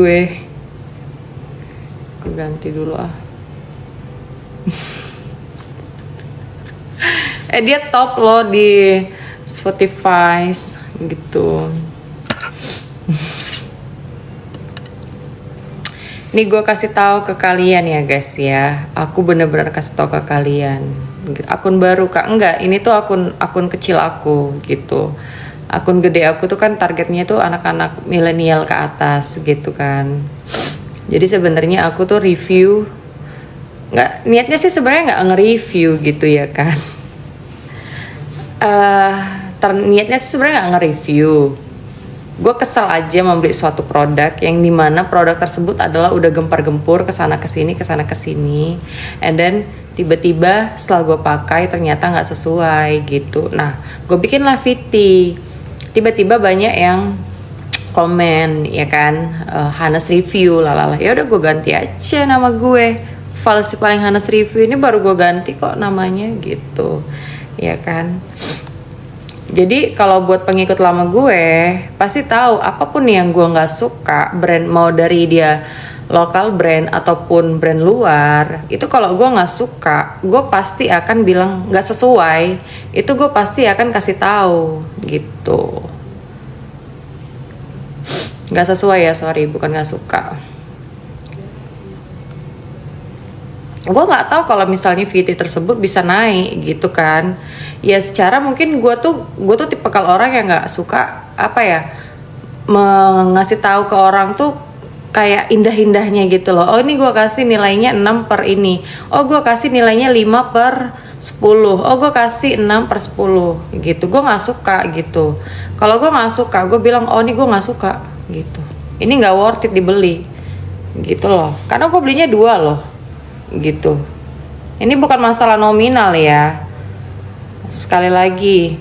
gue ganti dulu ah. Dia top loh di Spotify gitu. Ini gue kasih tahu ke kalian ya guys ya. Aku bener-bener kasih tahu ke kalian. Akun baru kak, enggak. Ini tuh akun kecil aku gitu. Akun gede aku tuh kan targetnya tuh anak-anak milenial ke atas gitu kan. Jadi sebenarnya aku tuh review. Nggak, niatnya sih sebenarnya nggak nge-review gitu ya kan. Niatnya sih sebenarnya nggak nge-review. Gue kesel aja membeli suatu produk yang dimana produk tersebut adalah udah gempar-gempur kesana kesini, and then tiba-tiba setelah gue pakai ternyata nggak sesuai gitu. Nah, gue bikinlah VT. Tiba-tiba banyak yang komen ya kan, Hanes review lalala. Ya udah gue ganti aja nama gue. Falsi paling Hanes review ini baru gue ganti kok namanya gitu, ya kan. Jadi kalau buat pengikut lama gue pasti tahu apapun yang gue nggak suka brand, mau dari dia lokal brand ataupun brand luar, itu kalau gue nggak suka gue pasti akan bilang nggak sesuai, itu gue pasti akan kasih tahu gitu. Nggak sesuai ya, sorry, bukan nggak suka. Gue nggak tahu kalau misalnya VT tersebut bisa naik gitu kan. Ya secara mungkin gue tuh tipe kalau orang yang nggak suka apa ya, ngasih tahu ke orang tuh kayak indah-indahnya gitu loh. Oh ini gue kasih nilainya 6 per ini, oh gue kasih nilainya 5 per 10, oh gue kasih 6 per 10 gitu. Gue nggak suka gitu. Kalau gue nggak suka gue bilang oh ini gue nggak suka gitu, ini nggak worth it dibeli gitu loh, karena gue belinya 2 loh gitu. Ini bukan masalah nominal ya, sekali lagi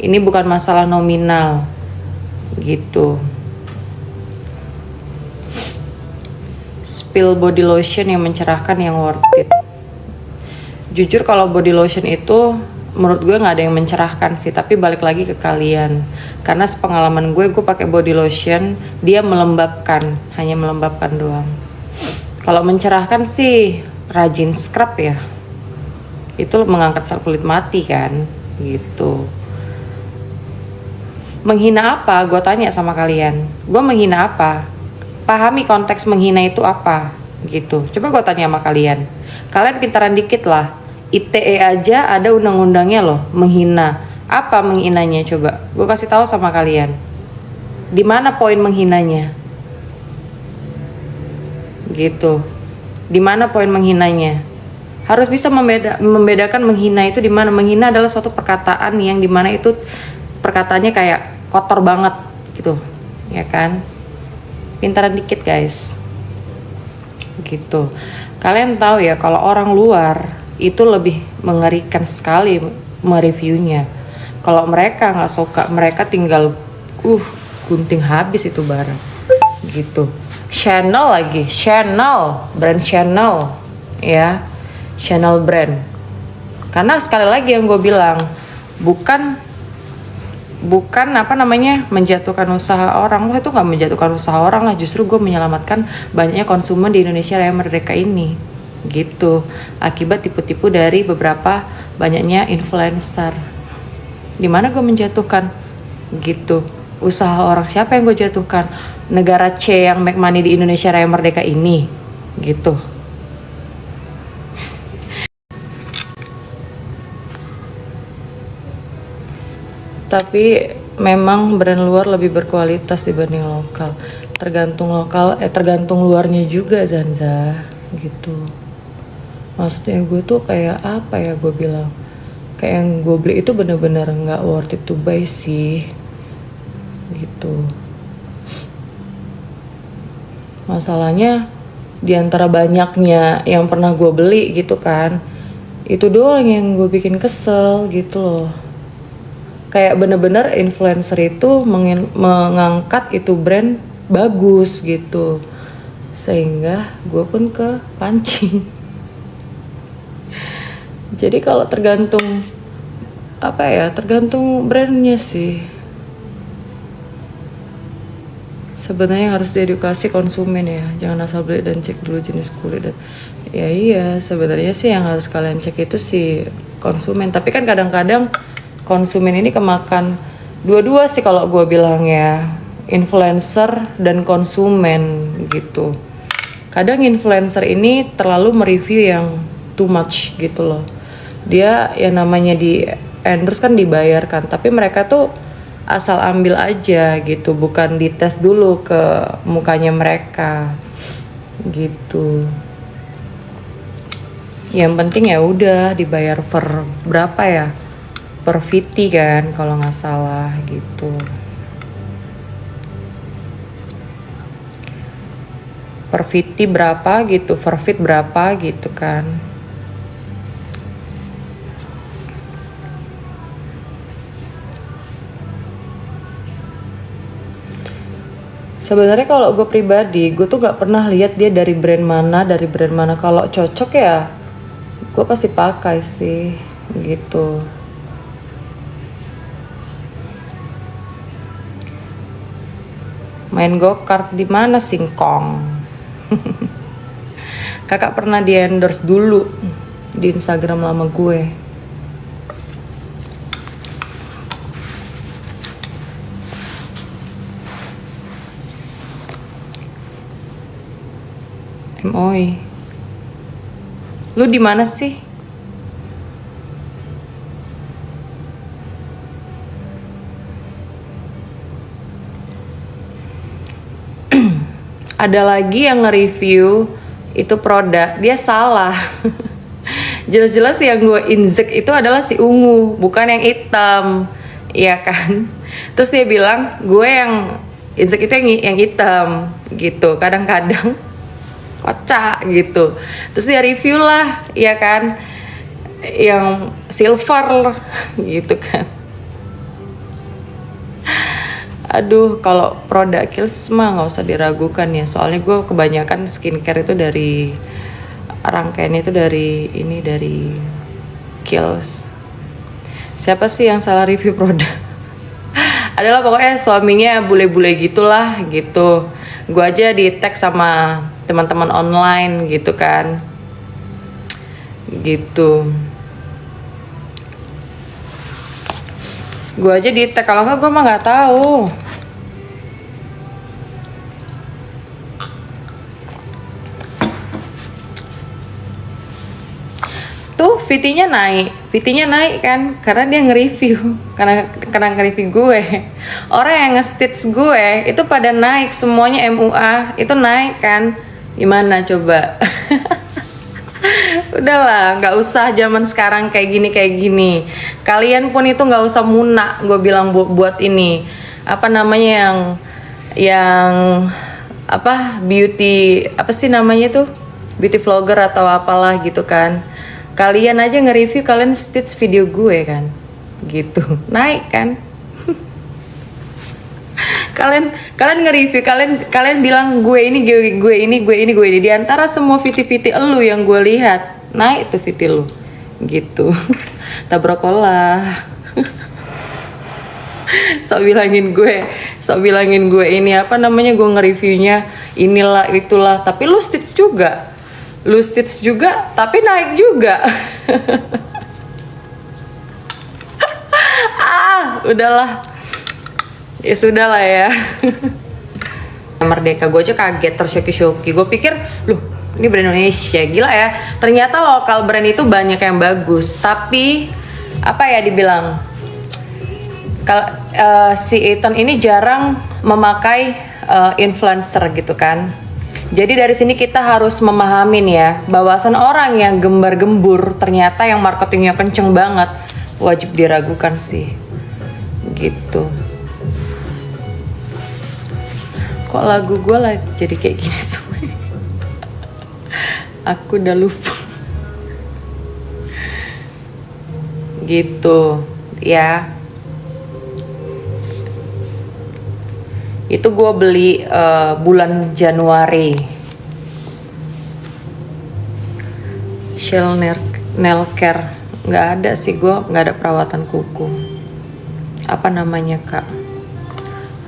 ini bukan masalah nominal gitu. Spill body lotion yang mencerahkan yang worth it. Jujur kalau body lotion itu menurut gue nggak ada yang mencerahkan sih, tapi balik lagi ke kalian. Karena sepengalaman gue pakai body lotion dia melembabkan, hanya melembabkan doang. Kalau mencerahkan sih rajin scrub ya, itu mengangkat sel kulit mati kan gitu. Menghina apa? Gue tanya sama kalian, gue menghina apa? Pahami konteks menghina itu apa gitu. Coba gue tanya sama kalian, kalian pintaran dikit lah. ITE aja ada undang-undangnya loh, menghina. Apa menghinanya coba? Gue kasih tahu sama kalian. Di mana poin menghinanya? Gitu. Di mana poin menghinanya? Harus bisa membedakan menghina itu di mana. Menghina adalah suatu perkataan yang dimana itu perkataannya kayak kotor banget gitu, ya kan? Pintaran dikit guys. Gitu. Kalian tahu ya kalau orang luar itu lebih mengerikan sekali mereviewnya. Kalau mereka nggak suka, mereka tinggal gunting habis itu barang gitu. Chanel lagi, Chanel, brand Chanel ya, Chanel brand. Karena sekali lagi yang gue bilang, bukan apa namanya menjatuhkan usaha orang. Itu nggak menjatuhkan usaha orang lah, justru gue menyelamatkan banyaknya konsumen di Indonesia Raya Merdeka ini gitu, akibat tipu-tipu dari beberapa banyaknya influencer. Dimana gue menjatuhkan gitu usaha orang? Siapa yang gue jatuhkan? Negara C yang make money di Indonesia Raya Merdeka ini gitu. Tapi memang brand luar lebih berkualitas dibanding lokal. Tergantung luarnya juga Zanza gitu. Maksudnya gue tuh kayak apa ya, gue bilang kayak yang gue beli itu bener-bener nggak worth it to buy sih gitu. Masalahnya di antara banyaknya yang pernah gue beli gitu kan, itu doang yang gue bikin kesel gitu loh. Kayak bener-bener influencer itu mengangkat itu brand bagus gitu, sehingga gue pun kepancing. Jadi kalau tergantung apa ya, tergantung brandnya sih. Sebenarnya harus diedukasi konsumen ya, jangan asal beli dan cek dulu jenis kulit. Dan ya iya, sebenarnya sih yang harus kalian cek itu si konsumen. Tapi kan kadang-kadang konsumen ini kemakan dua-dua sih kalau gue bilang ya, influencer dan konsumen gitu. Kadang influencer ini terlalu mereview yang too much gitu loh. Dia yang namanya di endorse kan dibayarkan, tapi mereka tuh asal ambil aja gitu, bukan dites dulu ke mukanya mereka gitu. Yang penting ya udah dibayar per berapa ya, per VT kan kalau nggak salah gitu, per VT berapa gitu, per fit berapa gitu kan. Sebenarnya kalau gue pribadi, gue tuh nggak pernah lihat dia dari brand mana, dari brand mana. Kalau cocok ya, gue pasti pakai sih, gitu. Main go-kart di mana Singkong? Kakak pernah di endorse dulu di Instagram lama gue. MOI. Lu di mana sih? Ada lagi yang nge-review itu produk, dia salah. Jelas-jelas yang gue injek itu adalah si ungu, bukan yang hitam, iya kan? Terus dia bilang gue yang injek itu yang hitam, gitu. Kadang-kadang kocak gitu. Terus dia review lah, iya kan? Yang silver, gitu kan? Aduh, kalau produk Kiehl's mah nggak usah diragukan ya. Soalnya gue kebanyakan skincare itu dari rangkaian itu dari Kiehl's. Siapa sih yang salah review produk? Adalah pokoknya suaminya bule-bule gitulah gitu. Gue aja di tag sama teman-teman online gitu kan. Gitu. Gue aja di tag, kalau nggak gue mah nggak tahu. Tuh VT-nya naik kan, karena dia nge-review, karena nge-review gue. Orang yang nge-stitch gue itu pada naik semuanya, MUA itu naik kan, gimana coba? Udahlah, nggak usah zaman sekarang kayak gini. Kalian pun itu nggak usah munak, gue bilang buat ini apa namanya yang apa beauty apa sih namanya tuh, beauty vlogger atau apalah gitu kan. Kalian aja nge-review, kalian stitch video gue kan, gitu naik kan. kalian nge-review, kalian bilang gue ini di antara semua VT elu yang gue lihat naik tuh VT lu gitu. Tabrokolah. sok bilangin gue ini apa namanya, gue nge-reviewnya inilah itulah, tapi lu stitch juga tapi naik juga. Udahlah, ya sudah lah ya. Merdeka, gue aja kaget, tersyoki-syoki. Gue pikir, loh ini brand Indonesia, gila ya. Ternyata lokal brand itu banyak yang bagus, tapi apa ya dibilang, si Ethan ini jarang memakai influencer gitu kan. Jadi dari sini kita harus memahamin ya, bahwasan orang yang gembar-gembur ternyata yang marketingnya kenceng banget, wajib diragukan sih gitu. Kok lagu gue lah jadi kayak gini semuanya? Aku udah lupa. Gitu ya. Itu gue beli bulan Januari. Shell nail care nggak ada sih, gue nggak ada perawatan kuku. Apa namanya kak?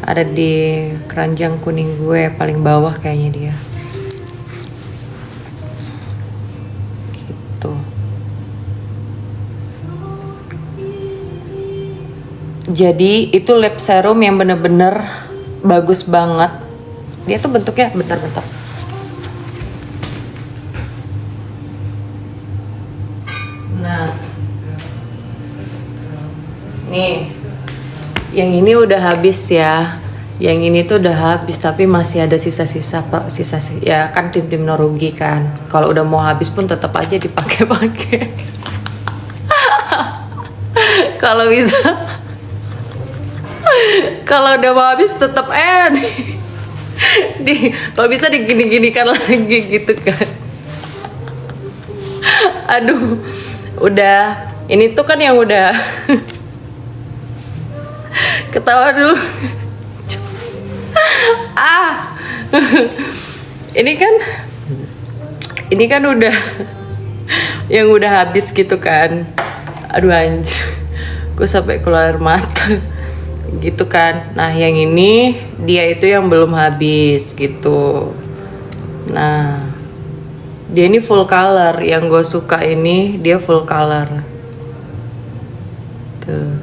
Ada di keranjang kuning gue paling bawah kayaknya dia. Gitu. Jadi itu lip serum yang bener-bener bagus banget. Dia tuh bentuknya bentar-bentar. Nah, nih, yang ini udah habis ya. Yang ini tuh udah habis, tapi masih ada sisa-sisa pak, ya kan tim-tim no rugi kan. Kalau udah mau habis pun tetap aja dipakai-pakai. Kalau bisa, kalau udah mau habis tetap kalau bisa digini-ginikan lagi gitu kan. Aduh, udah. Ini tuh kan yang udah ketawa dulu. Ini kan udah yang udah habis gitu kan. Aduh anjir, gue sampai keluar air mata gitu kan. Nah yang ini dia itu yang belum habis gitu. Nah dia ini full color, yang gue suka ini dia full color tuh,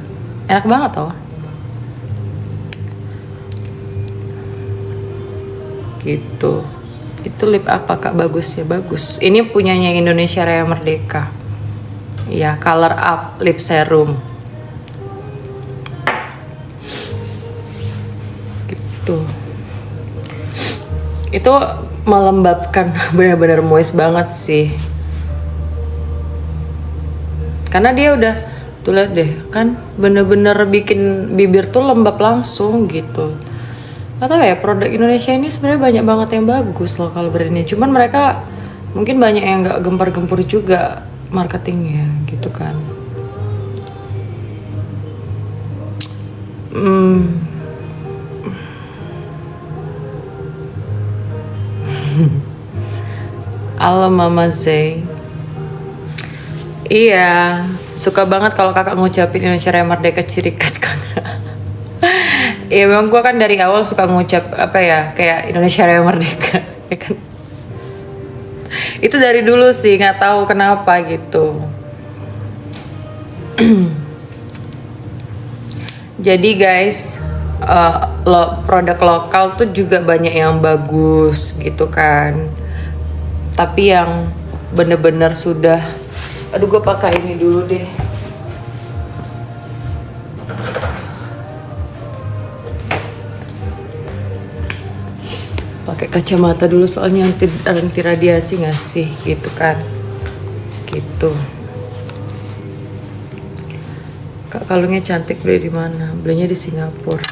enak banget tau. Gitu. Itu lip apa kak? Bagus ya, bagus. Ini punyanya Indonesia Raya Merdeka ya, color up lip serum gitu. Itu melembabkan, benar-benar moist banget sih, karena dia udah tuh lihat deh kan, bener-bener bikin bibir tuh lembab langsung gitu. Gak tau ya, produk Indonesia ini sebenarnya banyak banget yang bagus lokal brandnya, cuman mereka mungkin banyak yang nggak gempar-gempur juga marketingnya gitu kan. Halo Mama Zay. Iya, suka banget kalau kakak ngucapin Indonesia Raya Merdeka ciri khas kakak. Iya memang gue kan dari awal suka ngucap apa ya, kayak Indonesia Raya Merdeka ya kan. Itu dari dulu sih, nggak tahu kenapa gitu. Jadi guys, produk lokal tuh juga banyak yang bagus gitu kan. Tapi yang bener-bener sudah, aduh gue pakai ini dulu deh. Pakai kacamata dulu soalnya anti radiasi nggak sih gitu kan. Gitu. Kak kalungnya cantik, beli di mana? Belinya di Singapura.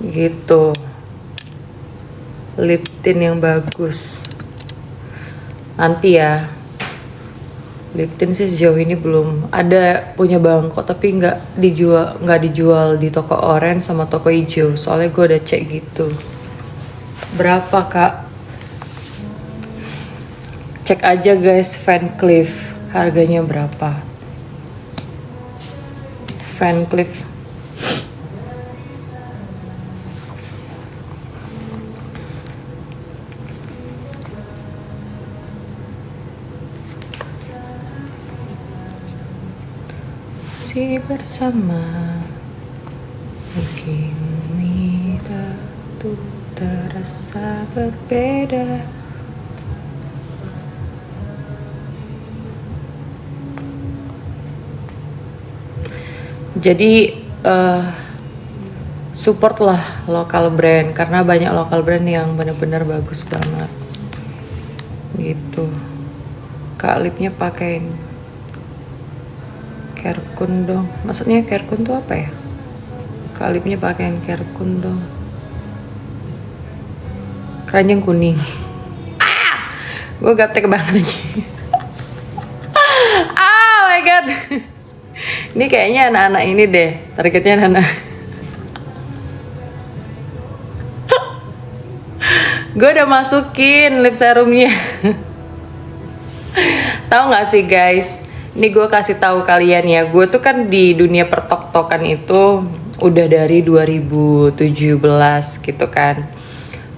Gitu. Lip tint yang bagus. Nanti ya. Lip tint sih sejauh ini belum ada, punya Bangkok tapi nggak dijual di toko oranye sama toko hijau. Soalnya gue udah cek gitu. Berapa kak? Cek aja guys, Van Cleef. Harganya berapa? Van Cleef. Masih bersama, begini tuh terasa berbeda. Jadi support lah lokal brand, karena banyak lokal brand yang bener-bener bagus banget gitu. Kak lipnya pakein Kerkun dong. Maksudnya Kerkun tuh apa ya? Kak lipnya pakein Kerkun dong. Keranjang kuning. Gue gaptek banget lagi. Oh my god. Ini kayaknya anak-anak ini deh, targetnya anak-anak. Gue udah masukin lip serumnya. Tahu nggak sih guys, Ini gue kasih tahu kalian ya, gue tuh kan di dunia pertok-tokan itu udah dari 2017 gitu kan.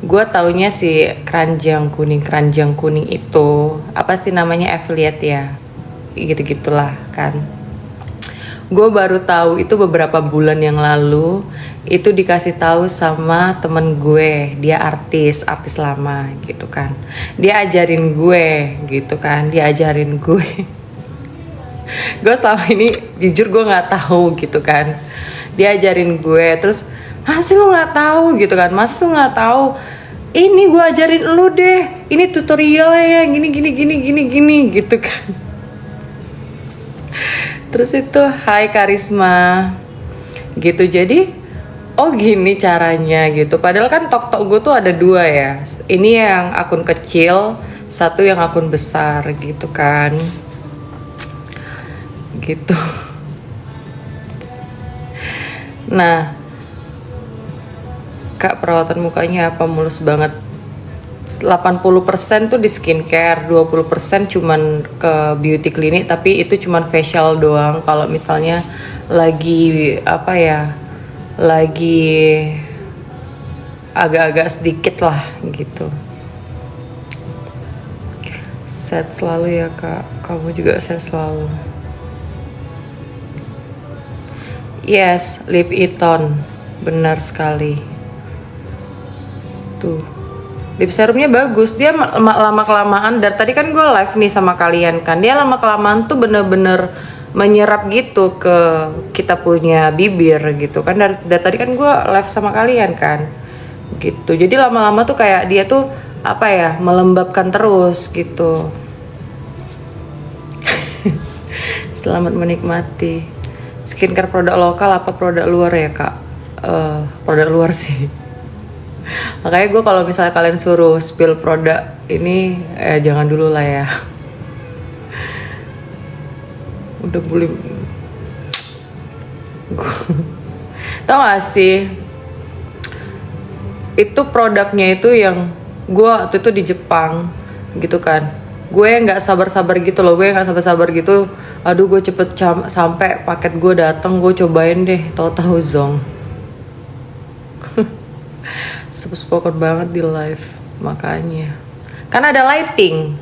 Gue taunya si keranjang kuning itu apa sih namanya, affiliate ya, gitu-gitulah kan. Gue baru tahu itu beberapa bulan yang lalu, itu dikasih tahu sama temen gue, dia artis lama gitu kan. Dia ajarin gue gitu kan, dia ajarin gue. Gue selama ini jujur gue nggak tahu gitu kan. Dia ajarin gue, terus masih lu nggak tahu gitu kan, masih lu nggak tahu, ini gue ajarin lu deh, ini tutorialnya gini gitu kan. Terus itu hai Karisma gitu, jadi oh gini caranya gitu. Padahal kan tok gue tuh ada 2 ya, ini yang akun kecil, satu yang akun besar gitu kan, gitu. Nah, Kak, perawatan mukanya apa, mulus banget. 80% tuh di skincare, 20% cuman ke beauty clinic, tapi itu cuman facial doang. Kalau misalnya lagi apa ya, lagi agak-agak sedikit lah gitu. Sehat selalu ya Kak, kamu juga sehat selalu. Yes, lip iton, benar sekali. Tuh, lip serumnya bagus. Dia lama kelamaan, dari tadi kan gue live nih sama kalian kan, dia lama kelamaan tuh bener-bener menyerap gitu ke kita punya bibir gitu kan. Dari tadi kan gue live sama kalian kan, gitu. Jadi lama-lama tuh kayak dia tuh apa ya, melembabkan terus gitu. Selamat menikmati. Skincare produk lokal apa produk luar ya Kak? Produk luar sih. Makanya gue kalau misalnya kalian suruh spill produk ini, jangan dulu lah ya. Udah boleh. Tau gak sih, itu produknya itu yang gue waktu itu di Jepang gitu kan. Gue nggak sabar-sabar gitu loh, gue nggak sabar-sabar gitu. Aduh, gue cepet sampai paket gue datang, gue cobain deh. Tahu-tahu zong. Spoken banget di live, makanya. Kan ada lighting.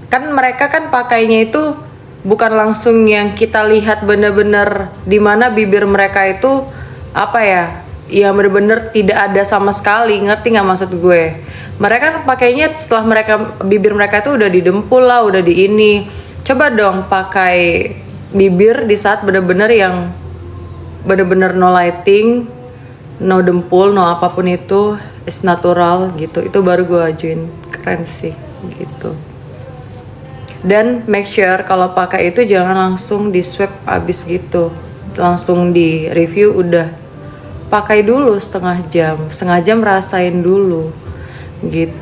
Kan mereka kan pakainya itu bukan langsung yang kita lihat bener-bener dimana bibir mereka itu apa ya, yang bener-bener tidak ada sama sekali. Ngerti nggak maksud gue? Mereka kan pakainya setelah bibir mereka itu udah didempul lah, udah di ini. Coba dong pakai bibir di saat bener-bener yang bener-bener no lighting, no dempul, no apapun itu, is natural gitu. Itu baru gue ajuin, keren sih gitu. Dan make sure kalau pakai itu jangan langsung di swab abis gitu, langsung di review. Udah pakai dulu setengah jam rasain dulu gitu.